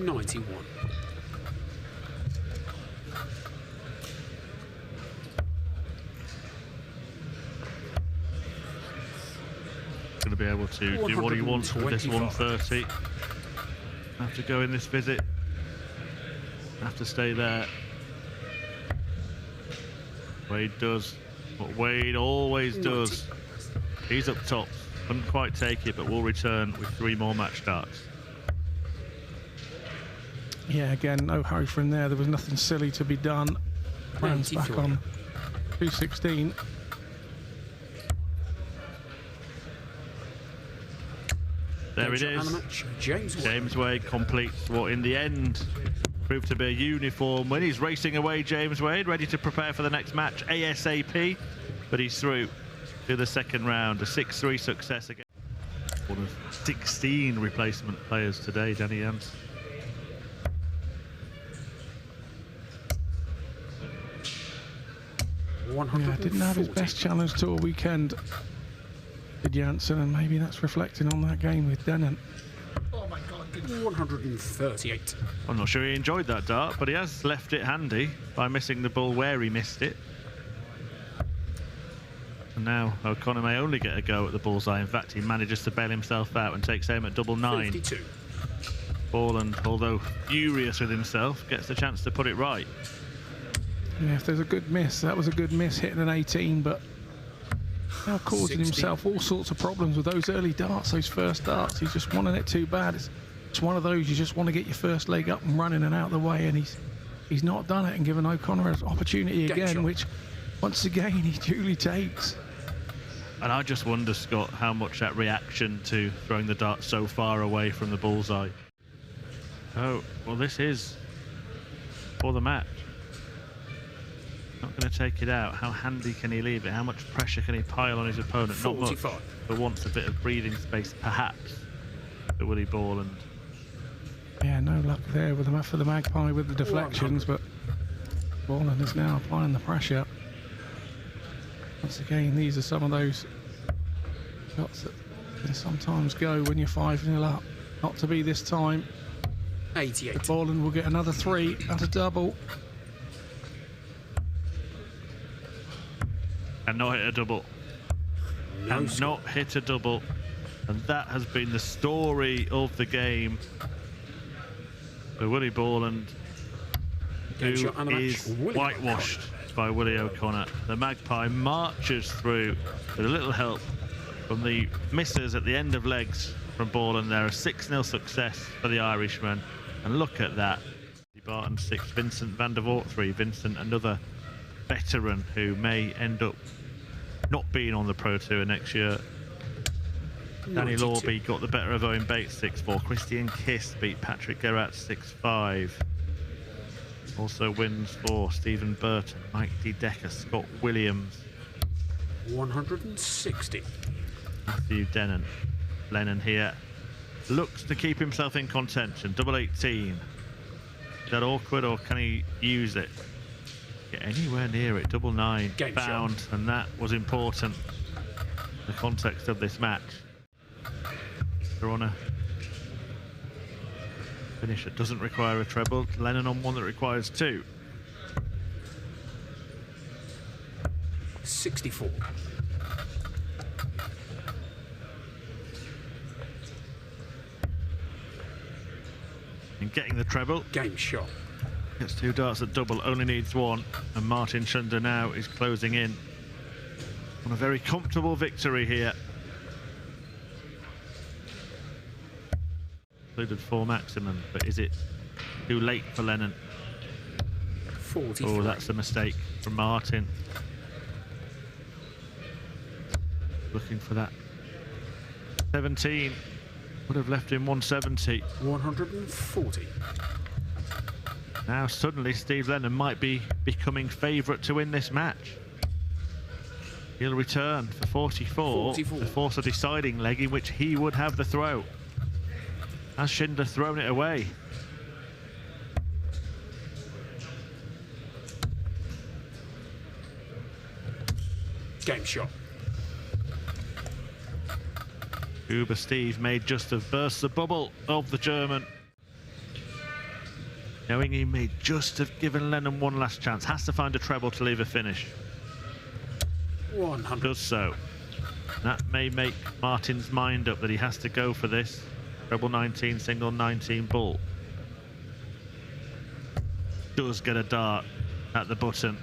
91. Going to be able to do what he wants with this 130. Have to go in this visit. Have to stay there. Waite does what Waite always does. He's up top. Couldn't quite take it, but will return with 3 more match starts. Yeah, again, no hurry from there. There was nothing silly to be done. Rounds back on 216. There it is. James Waite completes what in the end proved to be a uniform win. He's racing away, James Waite, ready to prepare for the next match ASAP. But he's through to the second round. A 6-3 success again. One of 16 replacement players today, Danny Jans. Yeah, didn't have his best challenge tour weekend, did Janssen, and maybe that's reflecting on that game with Lennon. Oh my God, 138. I'm not sure he enjoyed that dart, but he has left it handy by missing the ball where he missed it. And now O'Connor may only get a go at the bullseye. In fact, he manages to bail himself out and takes aim at double 9. 52. Balland, although furious with himself, gets the chance to put it right. Yeah, if there's a good miss, that was a good miss hitting an 18, but now causing 60. himself all sorts of problems with those early darts, those first darts. He's just wanting it too bad. It's one of those, you just want to get your first leg up and running and out of the way, and he's not done it and given O'Connor an opportunity again, which once again he duly takes. And I just wonder, Scott, how much that reaction to throwing the dart so far away from the bullseye. Oh, well, this is for the match. Not going to take it out. How handy can he leave it? How much pressure can he pile on his opponent? 45. Not much, but wants a bit of breathing space, perhaps, for Willie Balland. Yeah, no luck there with for the Magpie with the deflections, but Balland is now applying the pressure. Once again, these are some of those shots that can sometimes go when you're 5-0 up. Not to be this time. 88. But Balland will get another 3 at a double. And not hit a double. No and score. not hit a double. And that has been the story of the game. For Willie Balland, who is whitewashed by Willie O'Connor. The Magpie marches through with a little help from the misses at the end of legs from Balland. There, a 6-0 success for the Irishman. And look at that. Barton 6, Vincent van der Voort 3. Vincent, another veteran who may end up not being on the Pro Tour next year. 92. Danny Lorby got the better of Owen Bates 6-4. Christian Kiss beat Patrick Gerat 6-5. Also wins for Stephen Burton, Mike D. Decker, Scott Williams. 160. Matthew Lennon. Lennon here looks to keep himself in contention. Double 18. Is that awkward, or can he use it? Get anywhere near it. Double 9 Game found, shot. and that was important in the context of this match. They're on a finish that doesn't require a treble. Lennon on one that requires 2. 64. And getting the treble. Game shot. Gets 2 darts at double, only needs 1. And Martin Shindler now is closing in on a very comfortable victory here. Included 4 maximum, but is it too late for Lennon? 43. Oh, that's a mistake from Martin. Looking for that 17. Would have left him 170. 140. Now suddenly Steve Lennon might be becoming favourite to win this match. He'll return for 44 to force a deciding leg in which he would have the throw. Has Shindler thrown it away? Game shot. Uber Steve made just have burst the bubble of the German. knowing he may just have given Lennon one last chance. Has to find a treble to leave a finish. 100. Does so. That may make Martin's mind up that he has to go for this. Treble 19, single 19 ball. Does get a dart at the button.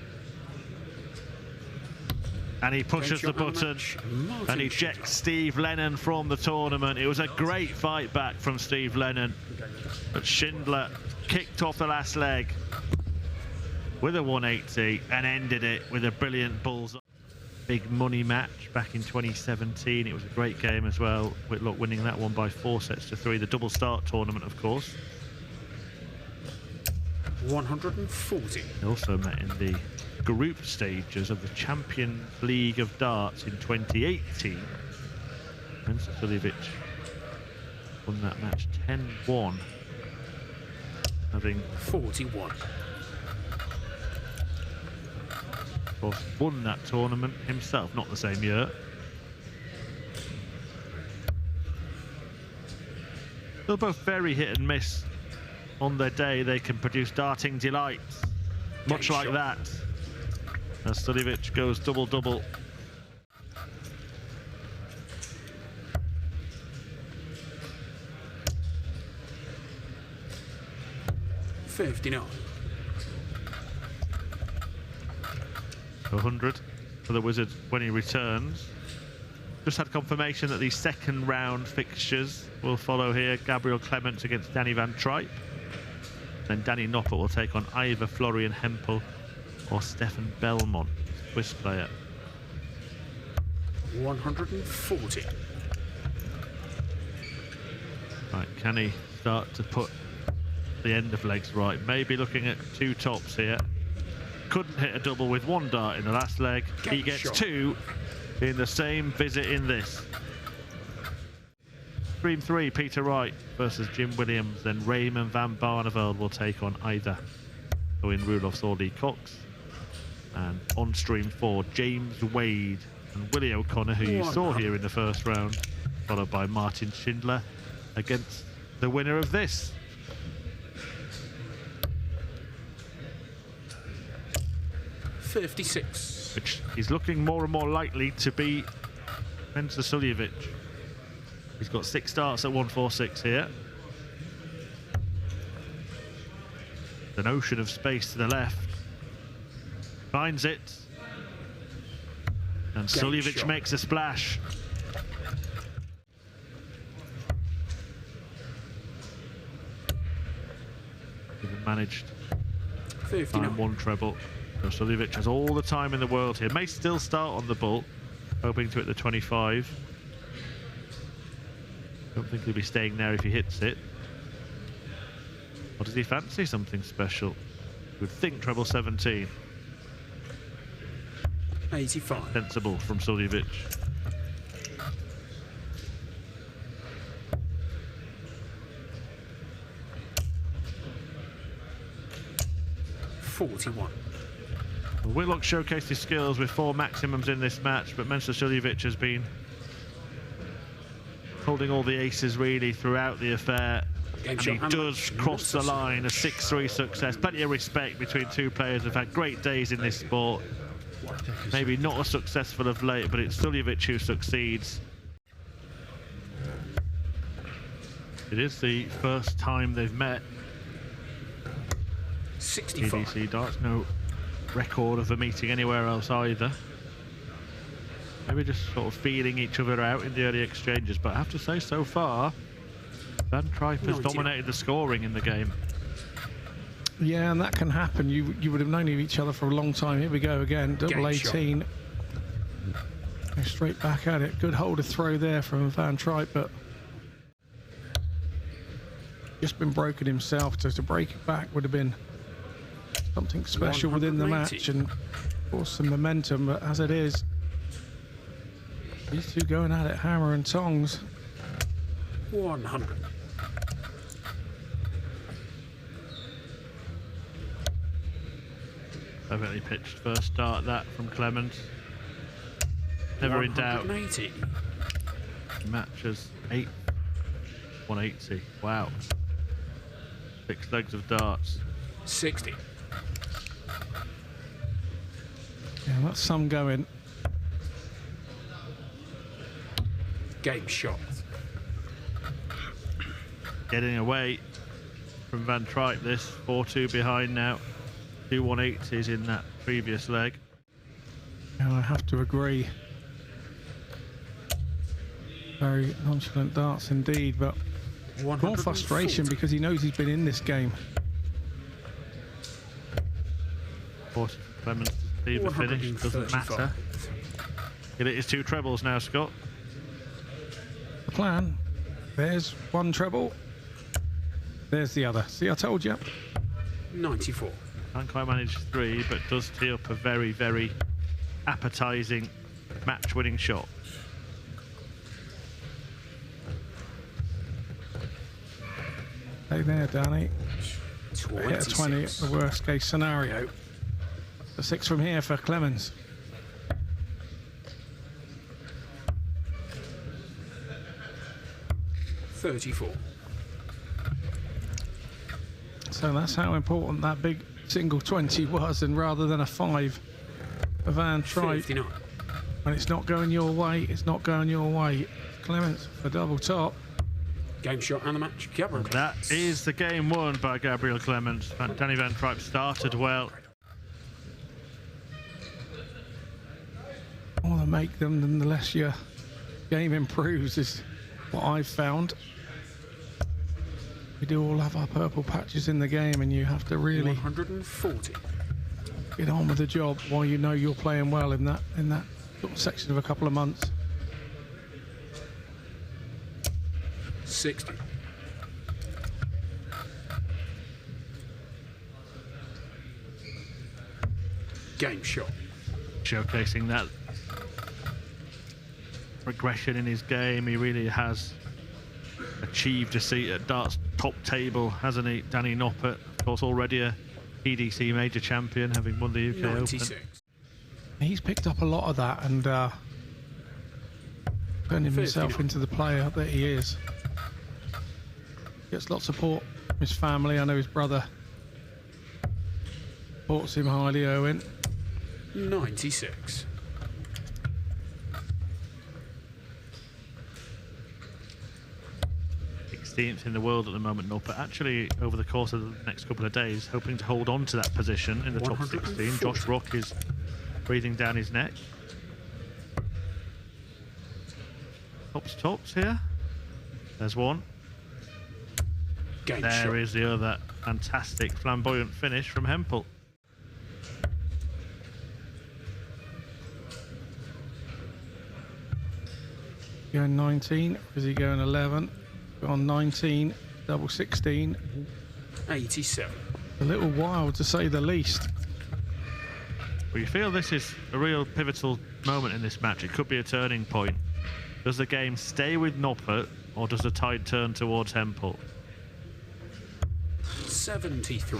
And he pushes the button and ejects Steve Lennon from the tournament. It was a great fight back from Steve Lennon, but Shindler kicked off the last leg with a 180 and ended it with a brilliant bullseye. Big money match back in 2017. It was a great game as well. Whitlock winning that one by 4-3. The double start tournament, of course. 140. They also met in the group stages of the Champions League of Darts in 2018. Mensah won that match 10-1, having 41. Of course won that tournament himself, not the same year. They're both very hit and miss. On their day they can produce darting delights, much like that. As Suljevic goes double-double. $59. 100 for the Wizard when he returns. Just had confirmation that the second round fixtures will follow here. Gabriel Clemens against Danny Van Tripe. Then Danny Noppert will take on either Florian Hemple or Stefan Belmont, Swiss player. 140. Right, can he start to put the end of legs right? Maybe looking at two tops here. Couldn't hit a double with one dart in the last leg. He gets two in the same visit in this. Stream 3, Peter Wright versus Jim Williams. Then Raymond van Barneveld will take on either Owen Roelofs or Lee Cox. And on stream 4, James Wade and Willie O'Connor, who you saw here in the first round, followed by Martin Shindler against the winner of this. $56. Which is looking more and more likely to be Mensah Suljevic. He's got 6 starts at 146 here. An ocean of space to the left. Finds it. And Suljevic makes a splash. Even managed to find one treble. So Suljevic has all the time in the world here. May still start on the ball, hoping to hit the 25. Don't think he'll be staying there if he hits it. Or does he fancy something special? You would think treble 17. 85. Sensible from Suljevic. $41. Well, Whitlock showcased his skills with 4 maximums in this match, but Mensah Suljevic has been holding all the aces really throughout the affair. And he does cross the line, a 6-3 success. Plenty of respect between two players who've had great days in this sport. Maybe not as successful of late, but it's Suljevic who succeeds. It is the first time they've met. 65. TDC Darts, no record of a meeting anywhere else either. Maybe just sort of feeling each other out in the early exchanges, but I have to say so far, Van Tripe has dominated the scoring in the game. Yeah, and that can happen. You would have known of each other for a long time. Here we go again, double 18. Go straight back at it. Good holder throw there from Van Tripe, but just been broken himself. So to break it back would have been something special within the match and of course some momentum, but as it is, these two going at it hammer and tongs. 100. Perfectly pitched first start that from Clemens. Never in doubt. 180. Matches 8. 180. Wow. 6 legs of darts. 60. Yeah, that's some going. Game shot. Getting away from Van Tripe, this 4-2 behind now. 2-1-8 is in that previous leg. Yeah, I have to agree. Very nonchalant darts indeed, but more frustration because he knows he's been in this game. Clemens to leave the finish, doesn't matter. It is 2 trebles now, Scott. The plan, there's one treble, there's the other. See, I told you. 94. Can't quite manage 3, but does tee up a very, very appetising match-winning shot. Hey there, Danny. 26. Hit a 20 at the worst case scenario. The 6 from here for Clemens. $34. So that's how important that big single 20 was, and rather than a 5 for Van Tripe, 59. when it's not going your way, it's not going your way. Clemens for double top. Game shot and the match. Gabriel. That is the game won by Gabriel Clemens. Danny Van Tripe started well. The more they make them, the less your game improves, is what I've found. We do all have our purple patches in the game, and you have to really 140. get on with the job while you know you're playing well in that sort of section of a couple of months. 60. Game shot. Showcasing that progression in his game. He really has achieved a seat at darts top table, hasn't he? Danny Noppert, of course, already a PDC major champion, having won the UK 96. Open. He's picked up a lot of that and turned himself into the player that he is. Gets lots of support from his family. I know his brother supports him highly, Owen. 96. In the world at the moment, Noppert. Actually, over the course of the next couple of days, hoping to hold on to that position in the top 16. Josh Rock is breathing down his neck. Tops here. There's one. Game there shot. is the other fantastic flamboyant finish from Hemple. Going 19, is he going 11? On 19, double 16. 87. A little wild to say the least. Well, you feel this is a real pivotal moment in this match. It could be a turning point. Does the game stay with Noppert, or does the tide turn towards Hemple? 73.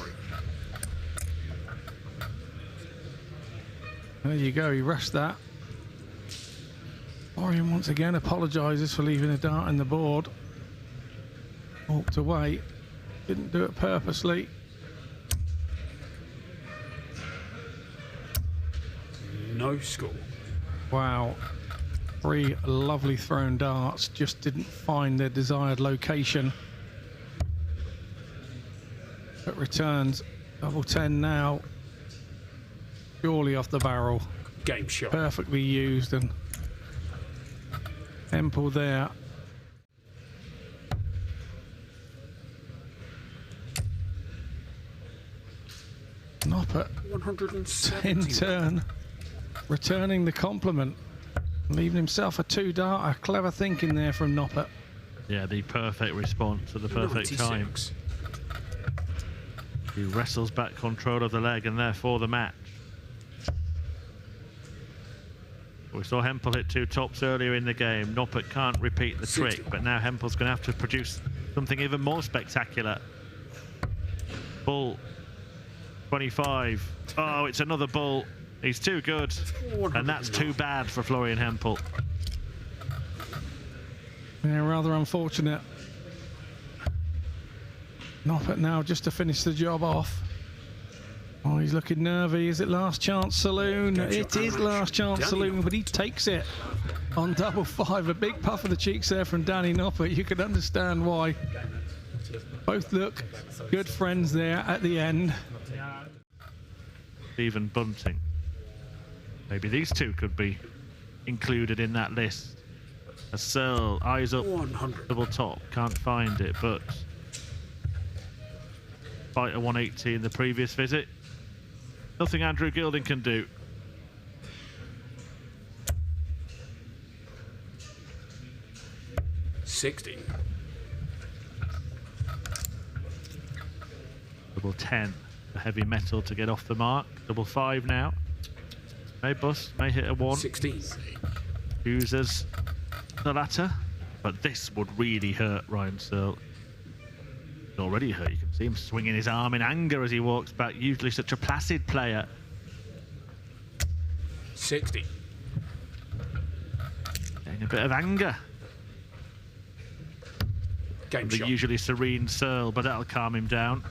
There you go, he rushed that. Orion once again apologises for leaving a dart in the board. Walked away, didn't do it purposely. No score. Wow, 3 lovely thrown darts, just didn't find their desired location. But returns, double 10 now, purely off the barrel. Game shot. Perfectly used, and Hemple there. Noppert 170. in turn, returning the compliment, leaving himself a 2-darter. Clever thinking there from Noppert. Yeah, the perfect response at the perfect 96. time. He wrestles back control of the leg and therefore the match. We saw Hemple hit 2 tops earlier in the game. Noppert can't repeat the trick, but now Hemple's going to have to produce something even more spectacular. Bull 25. Oh, it's another bull. He's too good. And that's too bad for Florian Hemple. Yeah, rather unfortunate. Noppert now just to finish the job off. Oh, he's looking nervy. Is it Last Chance Saloon? Game It shot, is Amash. Last Chance Danny Saloon, Noppert. but he takes it on double five. A big puff of the cheeks there from Danny Noppert. You can understand why. Both look good friends there at the end. Stephen Bunting. Maybe these two could be included in that list. A Searle, eyes up, 100. double top, can't find it, but fighter 180 in the previous visit. Nothing Andrew Gilding can do. $60. Double 10 for heavy metal to get off the mark. Double 5 now. May bust, may hit a 1. 16. Uses the latter, but this would really hurt Ryan Searle. It's already hurt. You can see him swinging his arm in anger as he walks back. Usually such a placid player. 60. Getting a bit of anger. Game The shot. usually serene Searle, but that'll calm him down.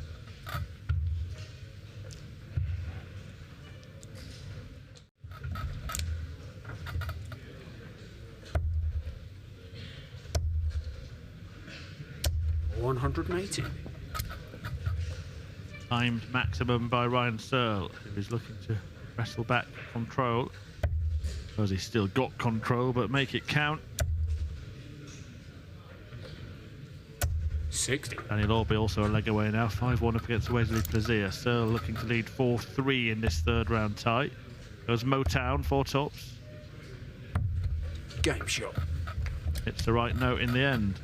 $180. Timed maximum by Ryan Searle, who is looking to wrestle back control. Because he's still got control, but make it count. 60. Daniel Orby also a leg away now. 5-1 up against Wesley Plaisir. Searle looking to lead 4-3 in this third round tie. Goes Motown, 4 tops. Game shot. Hits the right note in the end.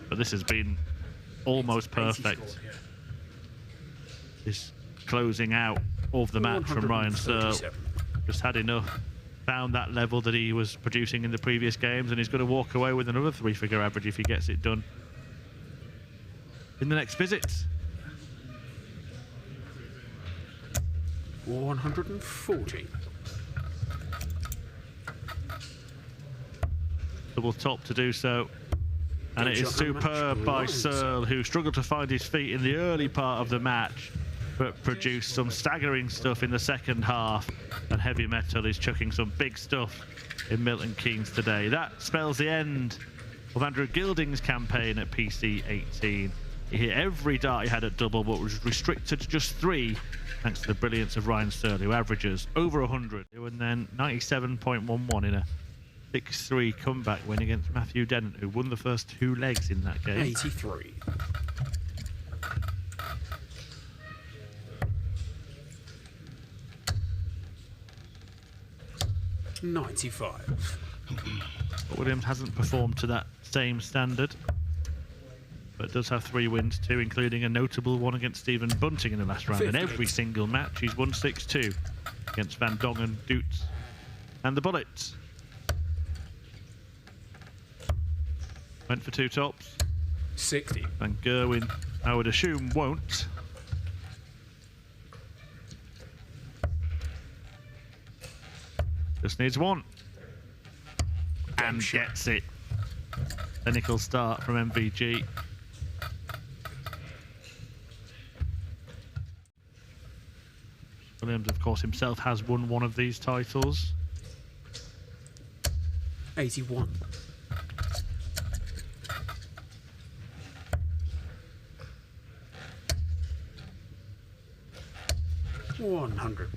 But this has been almost 80 perfect. score, yeah. This closing out of the match from Ryan Searle. 137. Just had enough. Found that level that he was producing in the previous games, and he's going to walk away with another 3-figure average if he gets it done in the next visit. 140. Double top to do so. And it is superb by Searle, who struggled to find his feet in the early part of the match, but produced some staggering stuff in the second half. And Heavy Metal is chucking some big stuff in Milton Keynes today. That spells the end of Andrew Gilding's campaign at PC 18. He hit every dart he had at double, but was restricted to just 3, thanks to the brilliance of Ryan Searle, who averages over 100. And then 97.11 in a 6-3 comeback win against Matthew Dennett, who won the first 2 legs in that game. 83. $95. But Williams hasn't performed to that same standard, but does have 3 wins too, including a notable one against Stephen Bunting in the last round. In 58. every single match, he's won 6-2 against Van Dongen, Doots, and the Bullets. Went for 2 tops. 60. And Gerwen, I would assume, won't. Just needs 1. And shot. gets it. Clinical start from MVG. Williams, of course, himself has won one of these titles. 81. $100.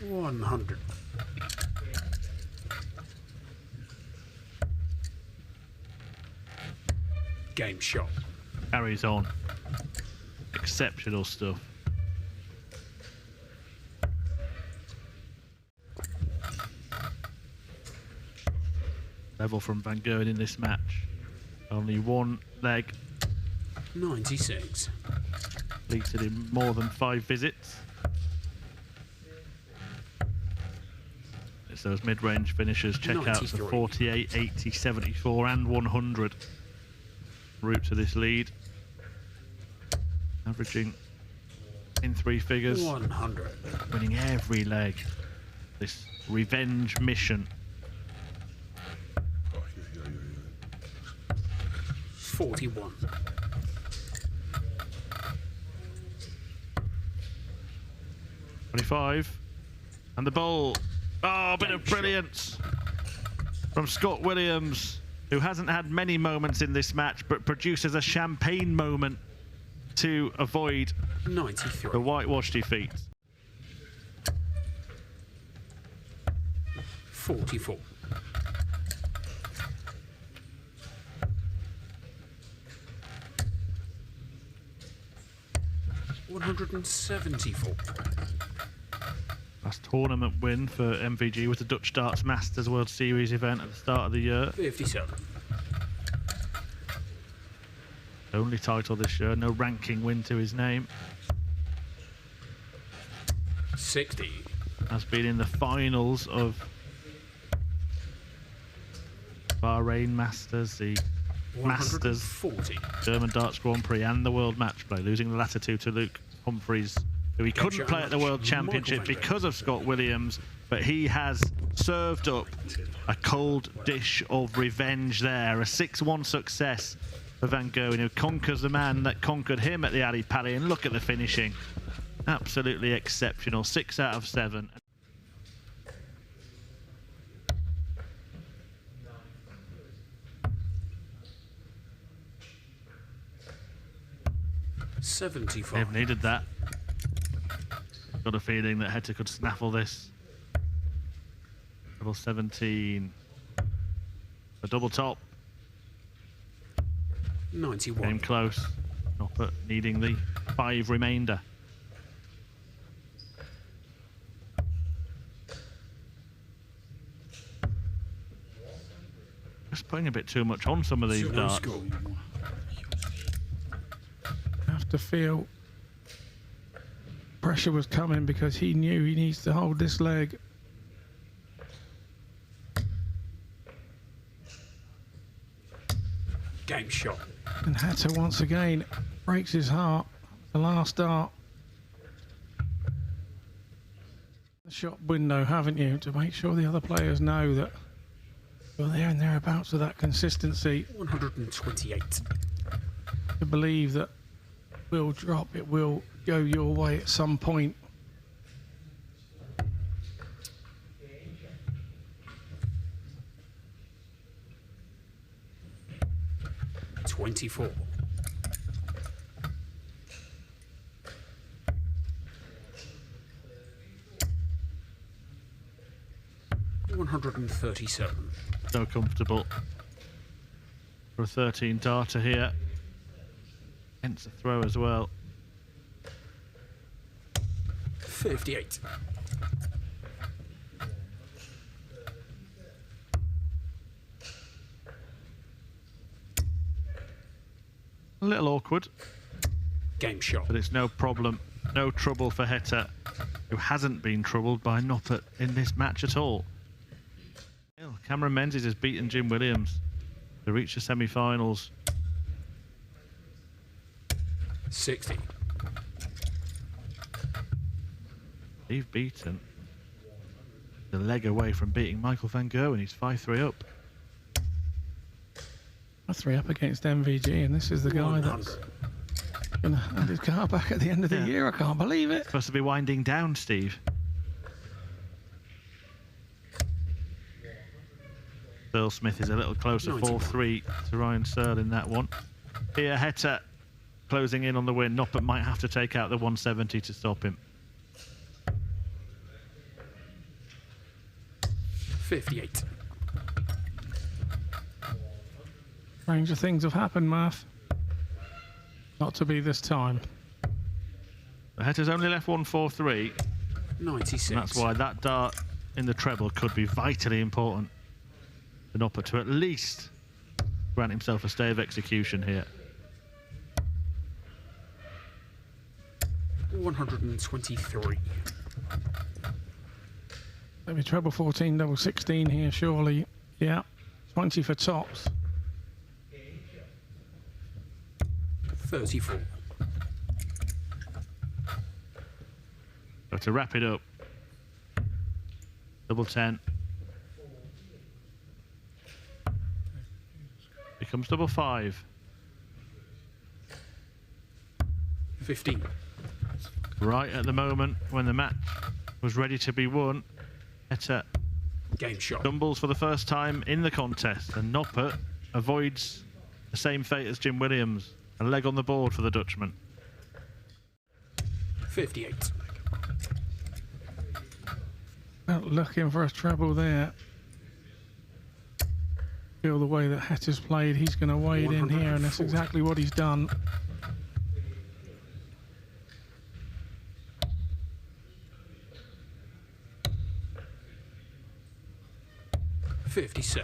$100. Game shot. Carries on. Exceptional stuff. Level from Van Gerwen in this match. Only 1 leg. 96. Completed in more than 5 visits. It's those mid-range finishers. Checkouts of 93. 48, 80, 74 and 100. route to this lead. Averaging in 3 figures. 100. Winning every leg. This revenge mission. 41. $25. And the bowl. Oh, a bit of brilliance from Scott Williams, who hasn't had many moments in this match, but produces a champagne moment to avoid 93. the whitewash defeat. 44. $174. Last tournament win for MVG was the Dutch Darts Masters World Series event at the start of the year. 57. Only title this year, no ranking win to his name. 60. Has been in the finals of Bahrain Masters, the Masters, 140. German Darts Grand Prix and the World Match Play, losing the latter two to Luke Humphreys, who he couldn't play at the World Championship because of Scott Williams, but he has served up a cold dish of revenge there. A 6-1 success for Van Gerwen, who conquers the man that conquered him at the Ali Pali, and look at the finishing. Absolutely exceptional. 6 out of 7. $75. They've needed that. Got a feeling that Heta could snaffle this. Level 17. A double top. 91. Came close. Noppert needing the 5 remainder. Just putting a bit too much on some of these No darts. score. Have to feel pressure was coming because he knew he needs to hold this leg. Game shot. And Hatter once again breaks his heart. The last dart. The shot window, haven't you, to make sure the other players know that you're there and thereabouts with that consistency. 128. To believe that it will drop, it will go your way at some point. $24. $137. So comfortable for a 13 darter here. Hence a throw as well. 58. A little awkward, Game shot. but it's no problem, no trouble for Heta, who hasn't been troubled by Noppert in this match at all. Cameron Menzies has beaten Jim Williams to reach the semi-finals. 60. They've beaten the leg away from beating Michael Van Gerwen. He's 5-3 up. 3 up against MVG, and this is the guy that's going to hand his car back at the end of the year. I can't believe it. Supposed to be winding down, Steve. Earl Smith is a little closer, 4-3 to Ryan Searle in that one. Here, Heta closing in on the win. Noppert might have to take out the 170 to stop him. 58. Stranger things have happened, Murph. Not to be this time. Heta's only left 1-4-3. 96. And that's why that dart in the treble could be vitally important for Noppert to at least grant himself a stay of execution here. 123. Maybe treble 14, double 16 here, surely. Yeah, 20 for tops. 34. So to wrap it up, double 10 becomes double 5. 15. Right at the moment when the match was ready to be won, Knet Game shot. stumbles for the first time in the contest, and Noppert avoids the same fate as Jim Williams. A leg on the board for the Dutchman. 58. Well, looking for a treble there. Feel the way that Hetter's played, he's going to wade in here, and that's exactly what he's done. $57.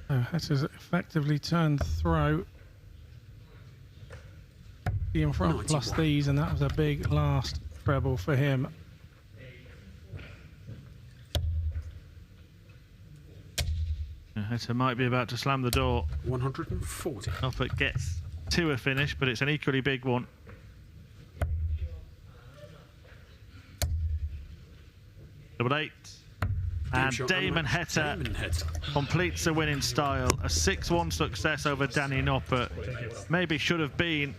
So Hetter's effectively turned throw. The in front 91. plus these, and that was a big last treble for him. Hetter might be about to slam the door. 140. Noppert gets to a finish, but it's an equally big one. Double 8. And Damon Hetter completes the win in style. A 6-1 success over Danny Noppert. Maybe should have been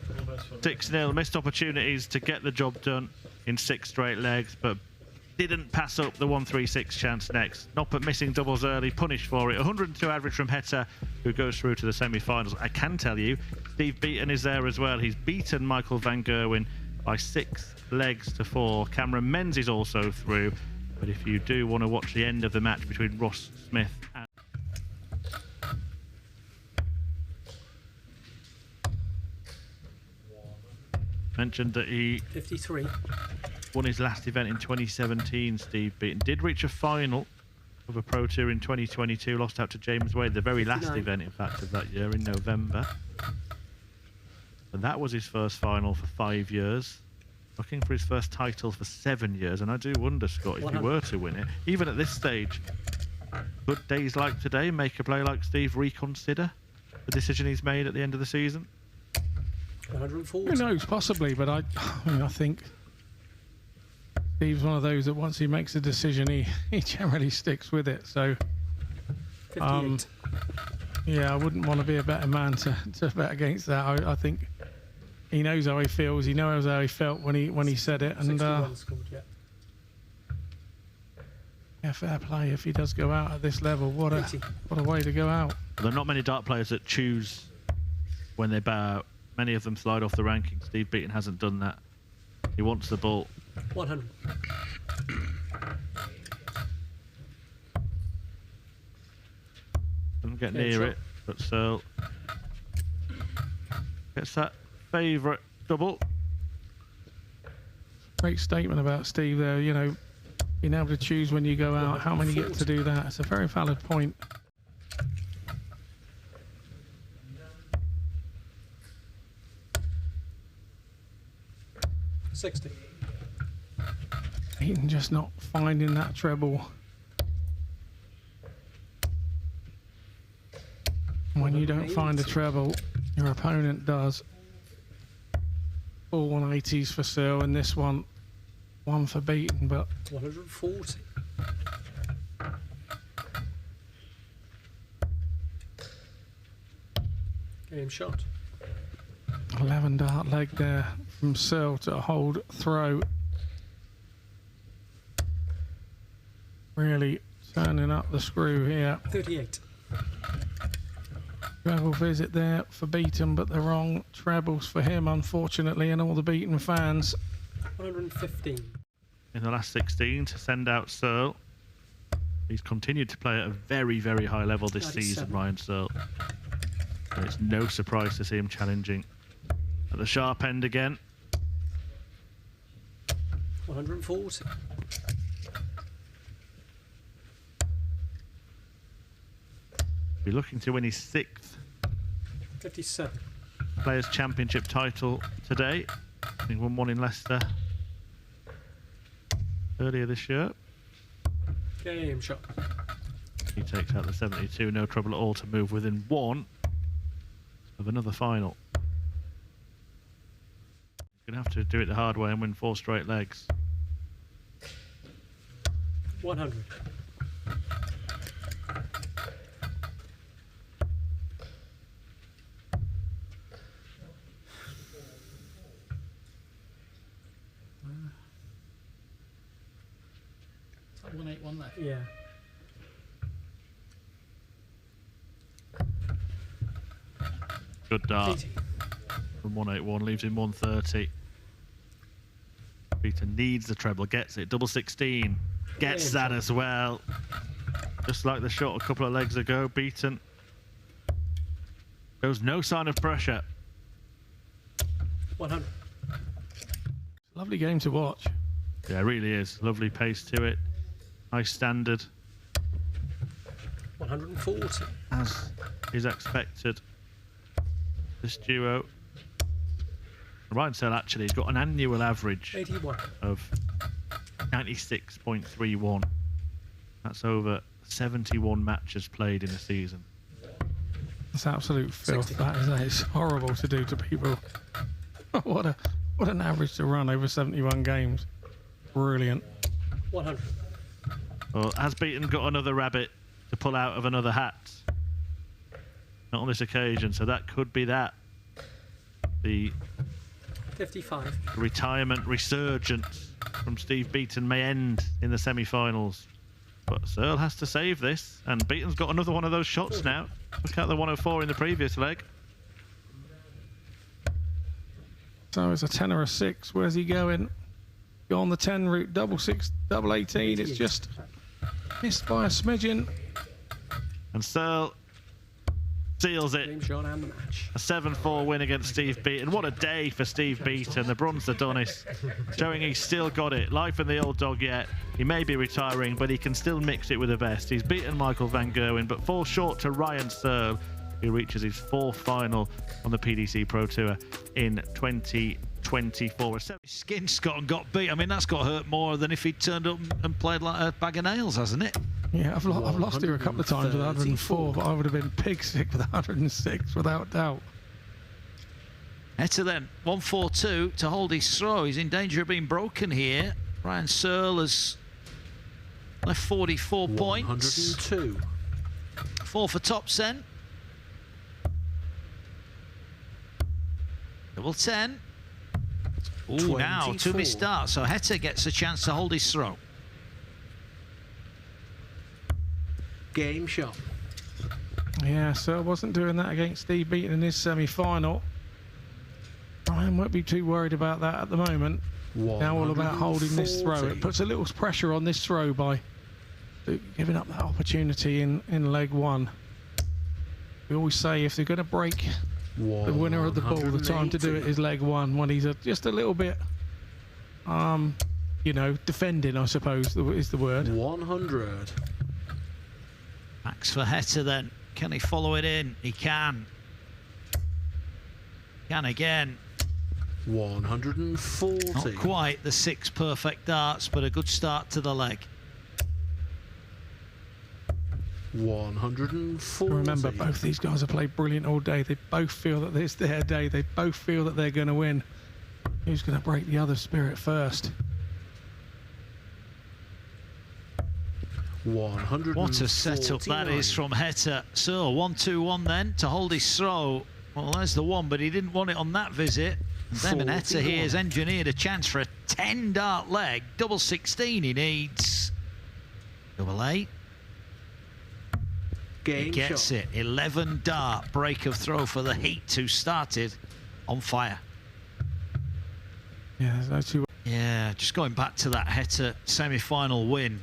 6-0. Missed opportunities to get the job done in 6 straight legs, but didn't pass up the 1-3-6 chance next. Noppert missing doubles early, punished for it. 102 average from Hetter, who goes through to the semi-finals. I can tell you, Steve Beaton is there as well. He's beaten Michael van Gerwen by 6 legs to 4. Cameron Mensah is also through. But if you do want to watch the end of the match between Ross Smith and mentioned that he 53. won his last event in 2017, Steve Beaton. Did reach a final of a Pro Tour in 2022, lost out to James Waite, the very 59. last event, in fact, of that year in November. And that was his first final for 5 years. Looking for his first title for 7 years, and I do wonder, Scott, if he were to win it, even at this stage, could days like today make a player like Steve reconsider the decision he's made at the end of the season? 140. Who knows, possibly, but I think Steve's one of those that once he makes a decision, he generally sticks with it. So, 58. yeah, I wouldn't want to be a better man to bet against that. I think he knows how he feels. He knows how he felt when he said it, and 61 scored, yeah. yeah, fair play if he does go out at this level. What a way to go out. There are not many dart players that choose when they bow out. Many of them slide off the rankings. Steve Beaton hasn't done that. He wants the ball. 100. Doesn't get Yeah, near sure. it, but Searle gets that favourite double. Great statement about Steve there. You know, being able to choose when you go out, how many get to do that. It's a very valid point. $60. Beaton just not finding that treble. When you don't find a treble, your opponent does. All 180s for Searle, and this one for Beaton, but 140. Game shot. 11 dart leg there from Searle to hold throw. Really turning up the screw here. 38. Treble visit there for Beaton, but the wrong trebles for him, unfortunately, and all the Beaton fans. 115. In the last 16 to send out Searle. He's continued to play at a very, very high level this 97. season, Ryan Searle. And it's no surprise to see him challenging at the sharp end again. 140. Be looking to win his 6th 57. Players' Championship title today. He won one in Leicester earlier this year. Game shot. He takes out the 72, no trouble at all to move within one of another final. He's going to have to do it the hard way and win 4 straight legs. 100. Is that 181 left? Yeah. Good dart 80. from 181, leaves him 130. Beaton needs the treble, gets it. Double 16, gets that as well. Just like the shot a couple of legs ago, Beaton shows no sign of pressure. 100. Lovely game to watch. Yeah, it really is. Lovely pace to it. High standard, 140. as is expected. This duo. Ryan Searle actually has got an annual average 81. of 96.31. That's over 71 matches played in a season. It's absolute filth. 60. That is. It's horrible to do to people. what an average to run over 71 games. Brilliant. 100. Well, has Beaton got another rabbit to pull out of another hat? Not on this occasion, so that could be that. The 55. retirement resurgence from Steve Beaton may end in the semi-finals. But Searle has to save this, and Beaton's got another one of those shots now. Look at the 104 in the previous leg. So it's a 10 or a 6. Where's he going? Go on the 10 route. Double 6, double 18. It's just missed by a smidgen. And Searle seals it. James John and the match. A 7-4 win against Steve Beaton. What a day for Steve Beaton, the Bronze Adonis, showing he's still got it. Life in the old dog yet. He may be retiring, but he can still mix it with the best. He's beaten Michael van Gerwen, but falls short to Ryan Searle, who reaches his 4th final on the PDC Pro Tour in 2024. Skin Scott and got beat. I mean, that's got hurt more than if he'd turned up and played like a bag of nails, hasn't it? Yeah, I've lost here a couple of times with 104, but I would have been pig sick with 106 without doubt. Hector then, 142 to hold his throw. He's in danger of being broken here. Ryan Searle has left 44 points. 102. 4 for Topsen. Double 10. Ooh, now 2 missed starts, so Hector gets a chance to hold his throw. Game shot. Yeah, so I wasn't doing that against Steve Beaton in his semi-final. Ryan won't be too worried about that at the moment. Now all about holding this throw. It puts a little pressure on this throw by giving up that opportunity in leg 1. We always say if they're going to break the winner of the ball, the time to do it is leg 1, when he's just a little bit, you know, defending, I suppose is the word. 100. Max for Hector then. Can he follow it in? He can. Can again. 140. Not quite the 6 perfect darts, but a good start to the leg. 140. Remember, both these guys have played brilliant all day. They both feel that it's their day. They both feel that they're going to win. Who's going to break the other spirit first? 100. What a setup that is from Hector. So 1-2-1 then to hold his throw. Well, there's the one, but he didn't want it on that visit. And Damon Hector here has engineered a chance for a 10 dart leg. Double 16 he needs. Double 8. He gets it. 11 dart break of throw for the Heat, who started on fire. Yeah, there's no two. Yeah, just going back to that Hector semi-final win.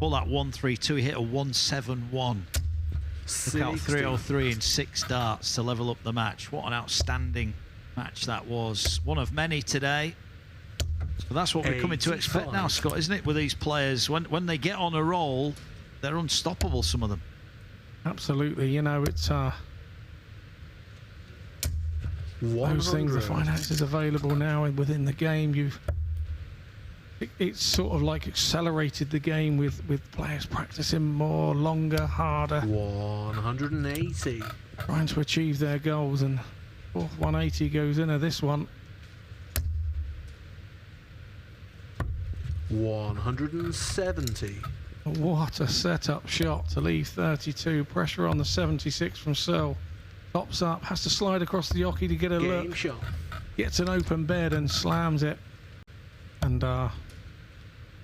All that 1-3-2, he hit a 1-7-1. Look out, 303 in 6 darts to level up the match. What an outstanding match that was. One of many today. So that's what we're coming to expect now, Scott, isn't it, with these players? When they get on a roll, they're unstoppable, some of them. Absolutely, you know, it's those things, the finances available now and within the game. it's sort of like accelerated the game with players practicing more, longer, harder. 180. Trying to achieve their goals, and fourth 180 goes into this one. 170. What a setup shot to leave 32. Pressure on the 76 from Searle. Tops up, has to slide across the jockey to get a Game look. shot. Gets an open bed and slams it. And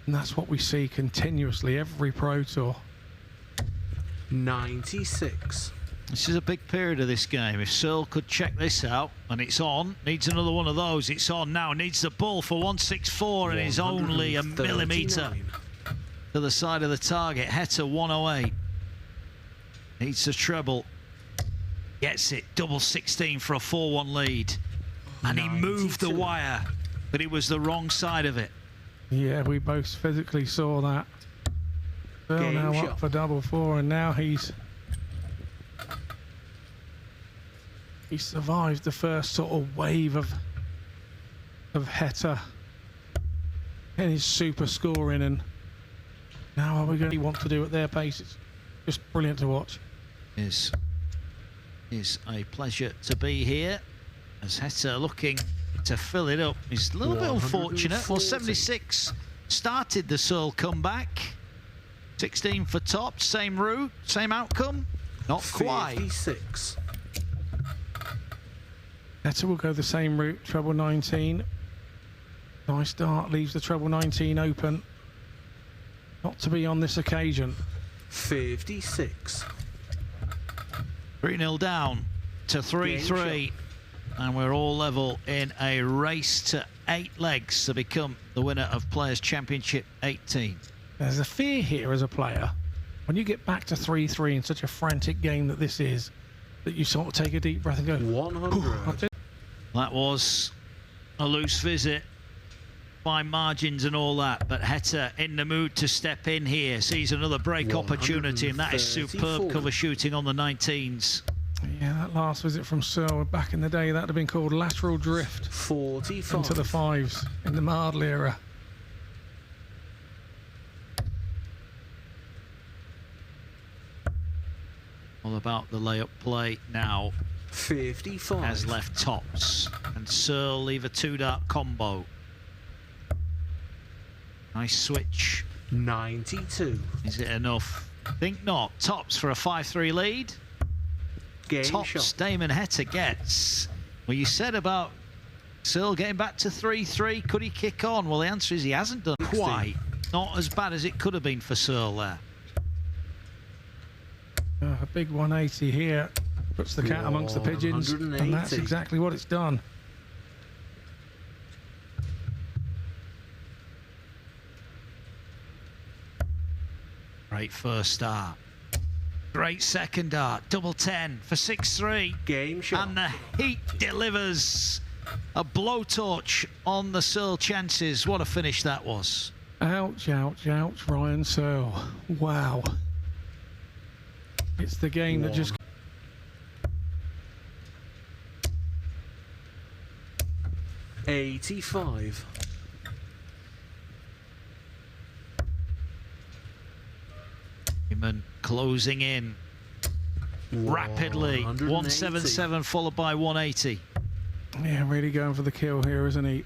that's what we see continuously every Pro Tour. 96. This is a big period of this game. If Searle could check this out, and it's on, needs another one of those, it's on now, needs the ball for 164 and is only a millimetre to the side of the target. Heta 108. Needs the treble. Gets it, double 16 for a 4-1 lead. And he moved the wire, but it was the wrong side of it. Yeah, we both physically saw that. Searle now shot. up for double 4, and now he survived the first sort of wave of Heta and his super scoring, and now are we going to want to do at their pace? It's just brilliant to watch. Is a pleasure to be here as Heta looking to fill it up. He's a little bit unfortunate. Well, 76 started the Searle comeback. 16 for top, same route, same outcome. Not quite. 56. Heta will go the same route, treble 19. Nice start, leaves the treble 19 open. Not to be on this occasion. 56. 3-0 down to 3-3. And we're all level in a race to 8 legs to become the winner of Players' Championship 18. There's a fear here as a player, when you get back to 3-3 in such a frantic game that this is, that you sort of take a deep breath and go, 100. That was a loose visit by margins and all that, but Heta in the mood to step in here, sees another break opportunity, and that is superb cover shooting on the 19s. Yeah, that last visit from Searle back in the day, that would have been called lateral drift 45. into the 5s in the Mardle era. All about the layup play now. 55. Has left tops, and Searle leave a 2-dart combo. Nice switch. 92. Is it enough? Think not. Tops for a 5-3 lead. Game Tops shot. Damon Heta gets. Well, you said about Searle getting back to 3-3. Could he kick on? Well, the answer is he hasn't done 16. quite. Not as bad as it could have been for Searle there. A big 180 here. Puts the cat amongst the pigeons, and that's 180. exactly what it's done. Great first start. Great second dart. Double 10 for 6-3. Game shot. And the heat delivers. A blowtorch on the Searle chances. What a finish that was. Ouch, ouch, ouch, Ryan Searle. Wow. It's the game that just... 85. Damon closing in rapidly. 177 followed by 180. Yeah, really going for the kill here, isn't he?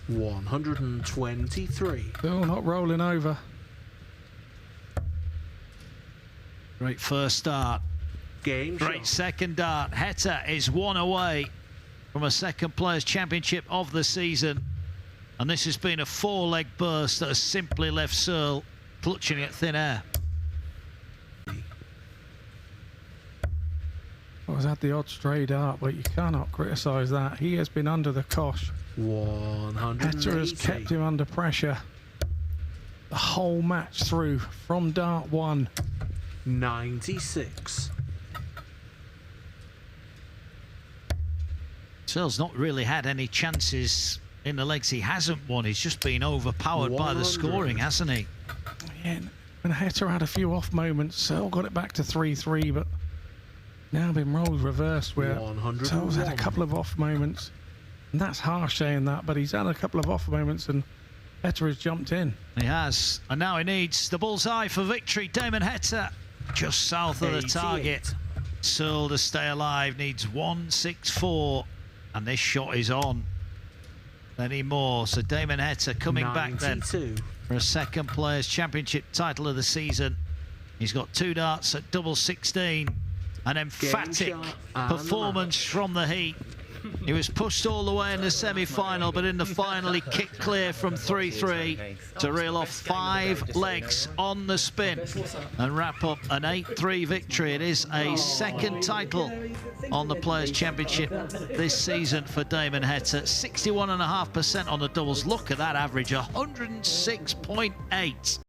123. Still not rolling over. Great first start. Game Great shot. second dart. Heta is one away from a second Players' Championship of the season. And this has been a 4-leg burst that has simply left Searle clutching at thin air. I was at the odd stray dart, but you cannot criticise that. He has been under the cosh. 180. Heta has kept him under pressure the whole match through, from dart 1. 96. Searle's not really had any chances in the legs he hasn't won. He's just been overpowered by the 100. scoring, hasn't he? Yeah, and Heta had a few off moments. Searle got it back to 3-3, but now been roles reversed where 101. Searle's had a couple of off moments. And that's harsh saying that, but he's had a couple of off moments and Heta has jumped in. He has, and now he needs the bullseye for victory. Damon Heta just south of the target. Searle to stay alive needs 164, and this shot is on. Any more? So Damon Heta coming 92. back then for a second Players' Championship title of the season. He's got 2 darts at double 16. An emphatic performance from the heat. He was pushed all the way in the semi-final, but in the final he kicked clear from 3-3 to reel off 5 legs on the spin and wrap up an 8-3 victory. It is a second title on the Players' Championship this season for Damon Heta. 61.5% on the doubles. Look at that average, 106.8.